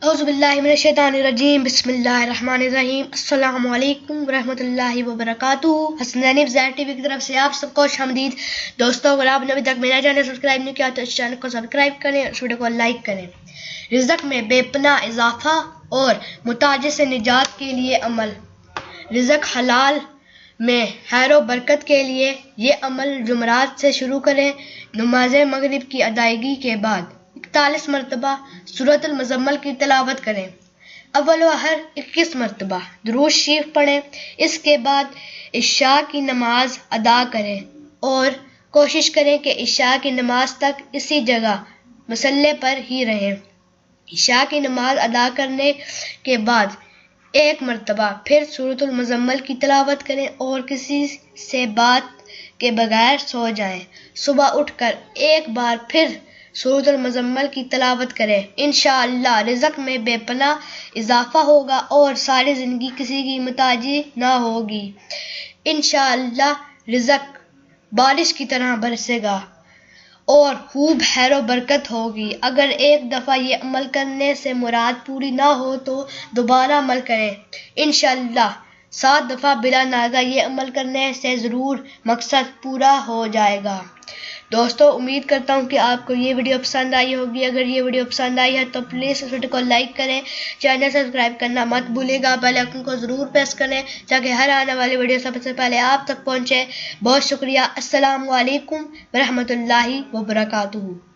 اعوذ باللہ من الشیطان الرجیم بسم اللہ الرحمن الرحیم السلام علیکم ورحمۃ اللہ وبرکاتہ۔ حسنین زید ٹی وی کی طرف سے آپ سب کو خوش آمدید۔ دوستو، اگر آپ نے ابھی تک میرا چینل سبسکرائب نہیں کیا تو اس چینل کو سبسکرائب کریں، اس ویڈیو کو لائک کریں۔ رزق میں بے پناہ اضافہ اور متاجر سے نجات کے لیے عمل۔ رزق حلال میں خیر و برکت کے لیے یہ عمل جمعرات سے شروع کریں۔ نماز مغرب کی ادائیگی کے بعد 41 مرتبہ سورۃ المزمل کی تلاوت کریں۔ اول و آخر 21 مرتبہ درود شریف پڑھیں۔ اس کے بعد عشاء کی نماز ادا کریں اور کوشش کریں کہ عشاء کی نماز تک اسی جگہ مصلی پر ہی رہیں۔ عشاء کی نماز ادا کرنے کے بعد ایک مرتبہ پھر سورۃ المزمل کی تلاوت کریں اور کسی سے بات کے بغیر سو جائیں۔ صبح اٹھ کر ایک بار پھر سورۃ المزمل کی تلاوت کریں۔ انشاءاللہ رزق میں بے پناہ اضافہ ہوگا اور ساری زندگی کسی کی محتاجی نہ ہوگی۔ انشاءاللہ رزق بارش کی طرح برسے گا اور خوب خیر و برکت ہوگی۔ اگر ایک دفعہ یہ عمل کرنے سے مراد پوری نہ ہو تو دوبارہ عمل کریں۔ انشاءاللہ 7 دفعہ بلا ناغہ یہ عمل کرنے سے ضرور مقصد پورا ہو جائے گا۔ دوستو، امید کرتا ہوں کہ آپ کو یہ ویڈیو پسند آئی ہوگی۔ اگر یہ ویڈیو پسند آئی ہے تو پلیز اس ویڈیو کو لائک کریں، چینل سبسکرائب کرنا مت بھولے گا، بیل آئیکن کو ضرور پریس کریں تاکہ ہر آنے والی ویڈیو سب سے پہلے آپ تک پہنچے۔ بہت شکریہ۔ السلام علیکم ورحمۃ اللہ وبرکاتہ۔